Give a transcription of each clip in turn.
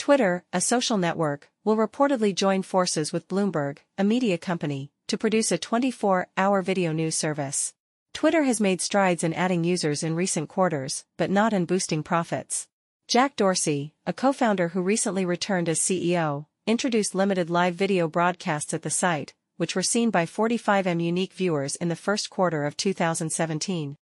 Twitter, a social network, will reportedly join forces with Bloomberg, a media company, to produce a 24-hour video news service. Twitter has made strides in adding users in recent quarters, but not in boosting profits. Jack Dorsey, a co-founder who recently returned as CEO, introduced limited live video broadcasts at the site, which were seen by 45M unique viewers in the first quarter of 2017.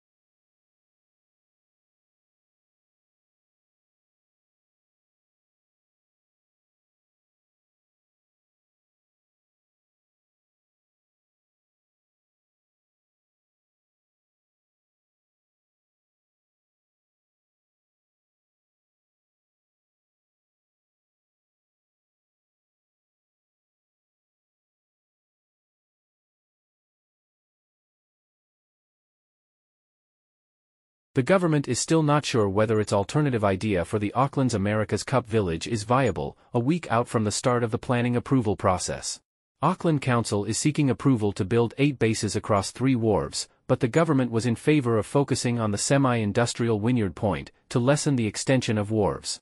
The government is still not sure whether its alternative idea for the Auckland's America's Cup Village is viable, a week out from the start of the planning approval process. Auckland Council is seeking approval to build 8 bases across 3 wharves, but the government was in favour of focusing on the semi-industrial Wynyard Point, to lessen the extension of wharves.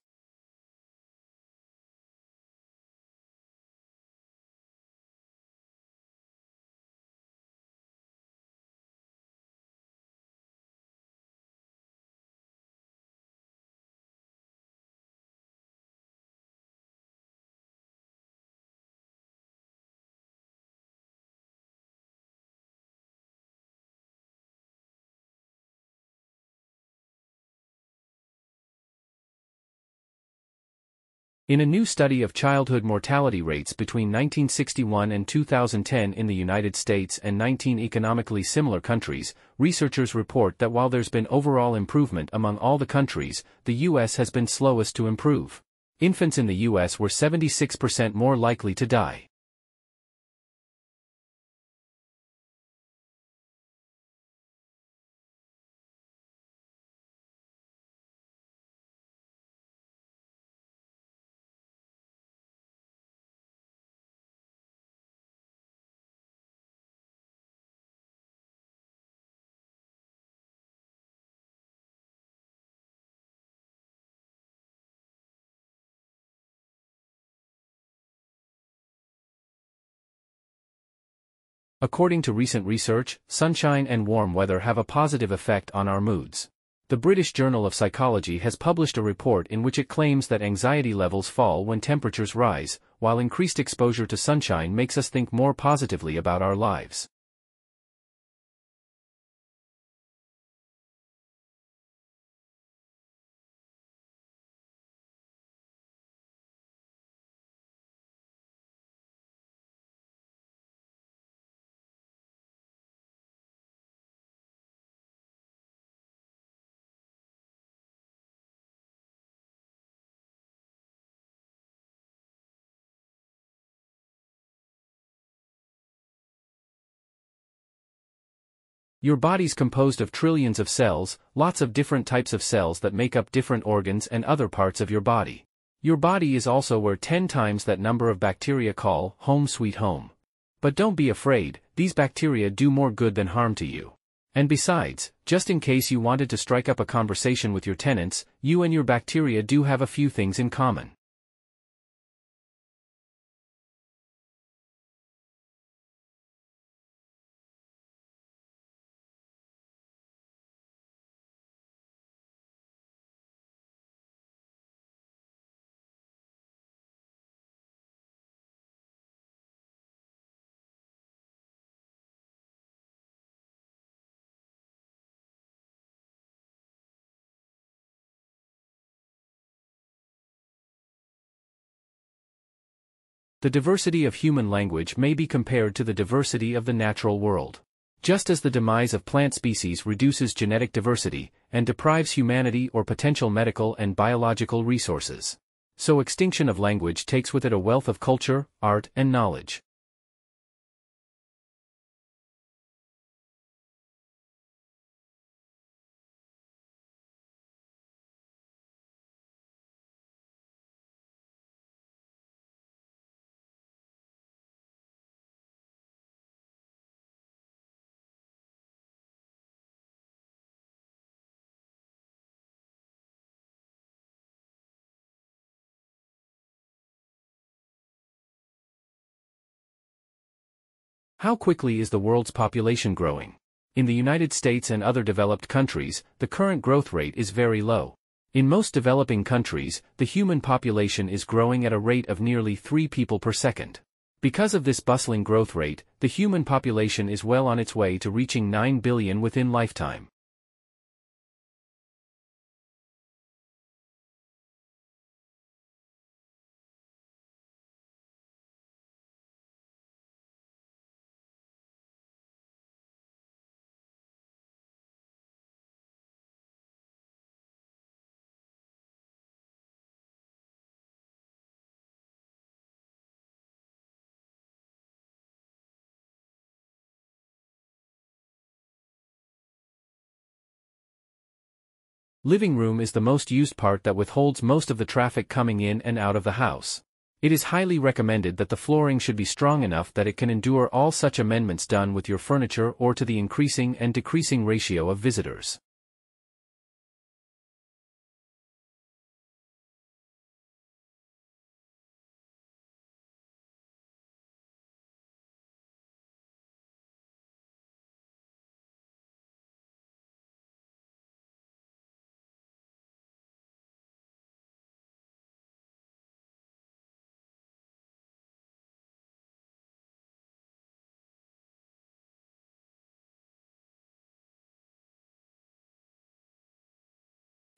In a new study of childhood mortality rates between 1961 and 2010 in the United States and 19 economically similar countries, researchers report that while there's been overall improvement among all the countries, the U.S. has been slowest to improve. Infants in the U.S. were 76% more likely to die. According to recent research, sunshine and warm weather have a positive effect on our moods. The British Journal of Psychology has published a report in which it claims that anxiety levels fall when temperatures rise, while increased exposure to sunshine makes us think more positively about our lives. Your body's composed of trillions of cells, lots of different types of cells that make up different organs and other parts of your body. Your body is also where 10 times that number of bacteria call home sweet home. But don't be afraid, these bacteria do more good than harm to you. And besides, just in case you wanted to strike up a conversation with your tenants, you and your bacteria do have a few things in common. The diversity of human language may be compared to the diversity of the natural world. Just as the demise of plant species reduces genetic diversity, and deprives humanity or potential medical and biological resources, so extinction of language takes with it a wealth of culture, art, and knowledge. How quickly is the world's population growing? In the United States and other developed countries, the current growth rate is very low. In most developing countries, the human population is growing at a rate of nearly 3 people per second. Because of this bustling growth rate, the human population is well on its way to reaching 9 billion within lifetime. Living room is the most used part that withholds most of the traffic coming in and out of the house. It is highly recommended that the flooring should be strong enough that it can endure all such amendments done with your furniture or to the increasing and decreasing ratio of visitors.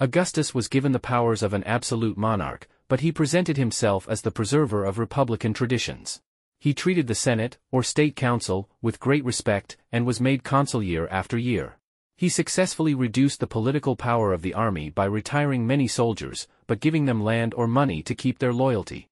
Augustus was given the powers of an absolute monarch, but he presented himself as the preserver of republican traditions. He treated the Senate, or State Council, with great respect, and was made consul year after year. He successfully reduced the political power of the army by retiring many soldiers, but giving them land or money to keep their loyalty.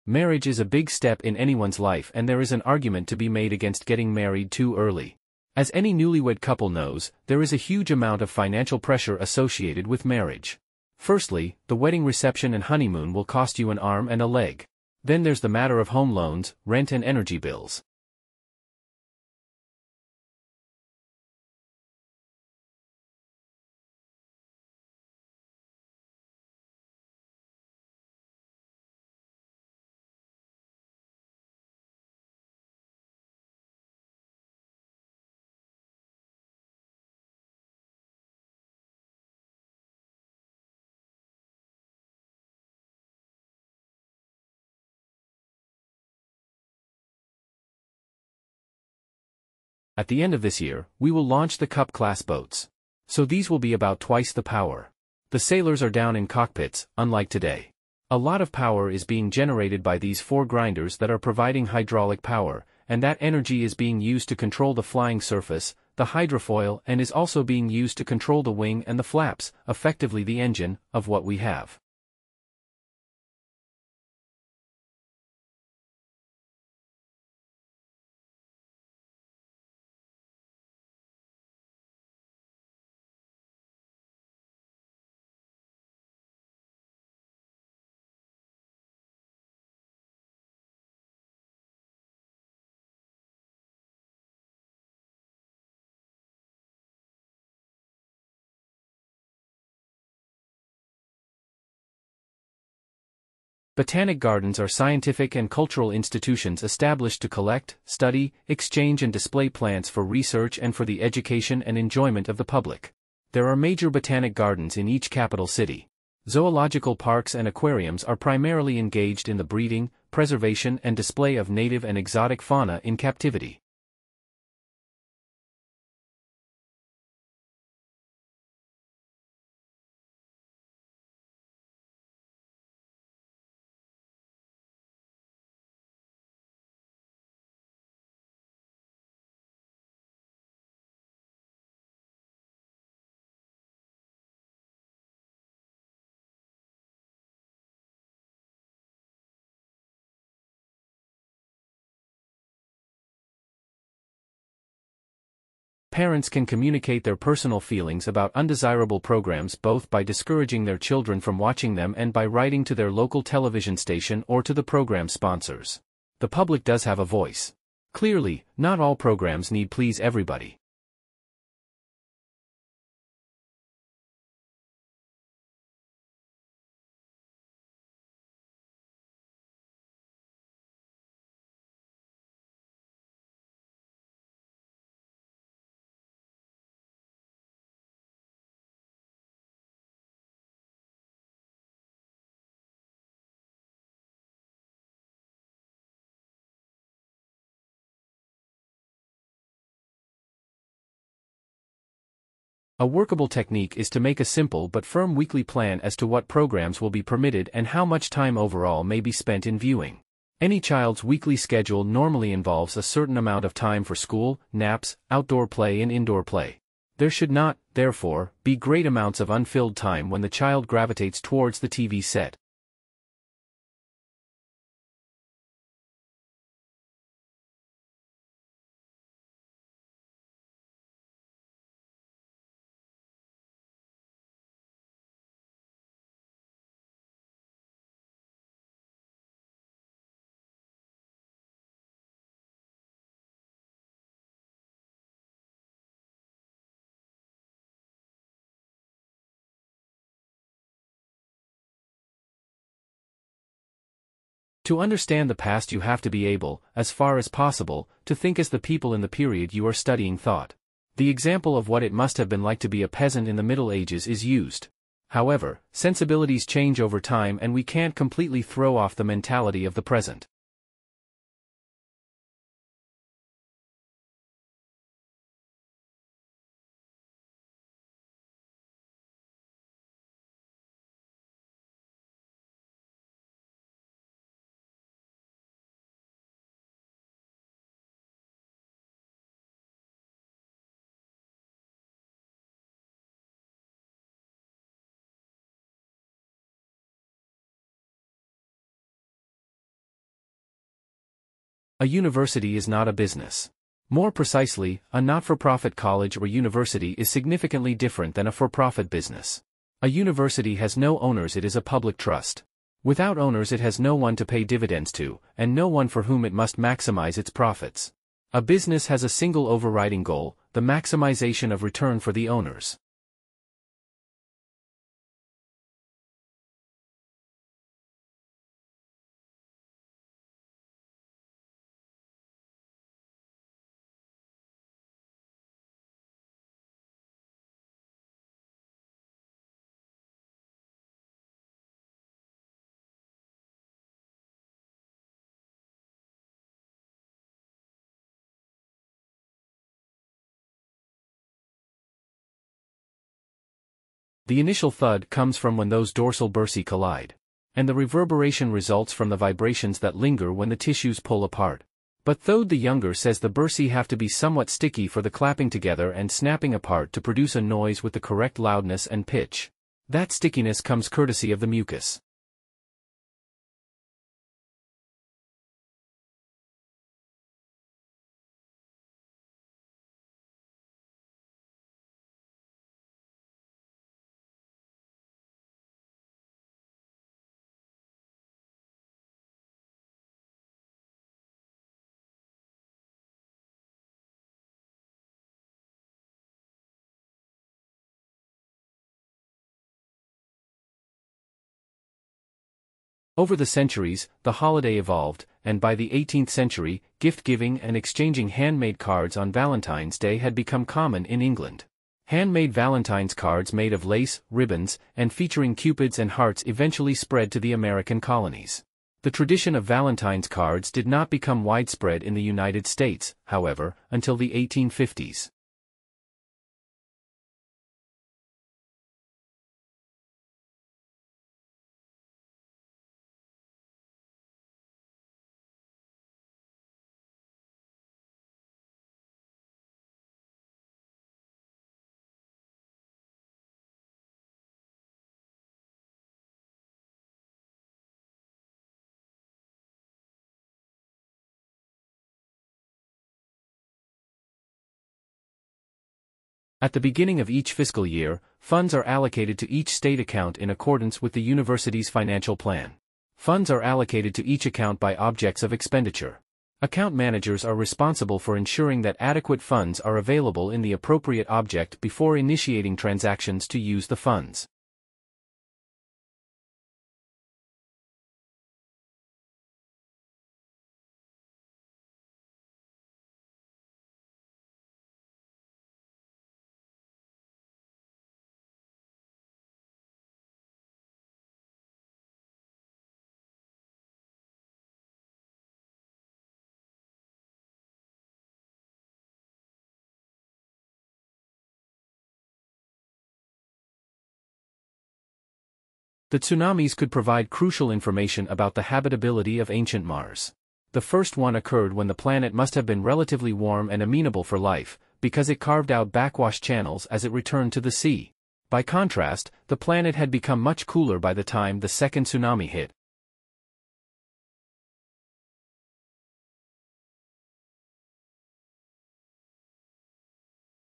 Marriage is a big step in anyone's life, and there is an argument to be made against getting married too early. As any newlywed couple knows, there is a huge amount of financial pressure associated with marriage. Firstly, the wedding reception and honeymoon will cost you an arm and a leg. Then there's the matter of home loans, rent and energy bills. At the end of this year, we will launch the Cup class boats. So these will be about twice the power. The sailors are down in cockpits, unlike today. A lot of power is being generated by these 4 grinders that are providing hydraulic power, and that energy is being used to control the flying surface, the hydrofoil, and is also being used to control the wing and the flaps, effectively the engine, of what we have. Botanic gardens are scientific and cultural institutions established to collect, study, exchange and display plants for research and for the education and enjoyment of the public. There are major botanic gardens in each capital city. Zoological parks and aquariums are primarily engaged in the breeding, preservation and display of native and exotic fauna in captivity. Parents can communicate their personal feelings about undesirable programs both by discouraging their children from watching them and by writing to their local television station or to the program sponsors. The public does have a voice. Clearly, not all programs need please everybody. A workable technique is to make a simple but firm weekly plan as to what programs will be permitted and how much time overall may be spent in viewing. Any child's weekly schedule normally involves a certain amount of time for school, naps, outdoor play and indoor play. There should not, therefore, be great amounts of unfilled time when the child gravitates towards the TV set. To understand the past you have to be able, as far as possible, to think as the people in the period you are studying thought. The example of what it must have been like to be a peasant in the Middle Ages is used. However, sensibilities change over time and we can't completely throw off the mentality of the present. A university is not a business. More precisely, a not-for-profit college or university is significantly different than a for-profit business. A university has no owners, it is a public trust. Without owners it has no one to pay dividends to, and no one for whom it must maximize its profits. A business has a single overriding goal, the maximization of return for the owners. The initial thud comes from when those dorsal bursae collide. And the reverberation results from the vibrations that linger when the tissues pull apart. But Thode the Younger says the bursae have to be somewhat sticky for the clapping together and snapping apart to produce a noise with the correct loudness and pitch. That stickiness comes courtesy of the mucus. Over the centuries, the holiday evolved, and by the 18th century, gift-giving and exchanging handmade cards on Valentine's Day had become common in England. Handmade Valentine's cards made of lace, ribbons, and featuring cupids and hearts eventually spread to the American colonies. The tradition of Valentine's cards did not become widespread in the United States, however, until the 1850s. At the beginning of each fiscal year, funds are allocated to each state account in accordance with the university's financial plan. Funds are allocated to each account by objects of expenditure. Account managers are responsible for ensuring that adequate funds are available in the appropriate object before initiating transactions to use the funds. The tsunamis could provide crucial information about the habitability of ancient Mars. The first one occurred when the planet must have been relatively warm and amenable for life, because it carved out backwash channels as it returned to the sea. By contrast, the planet had become much cooler by the time the second tsunami hit,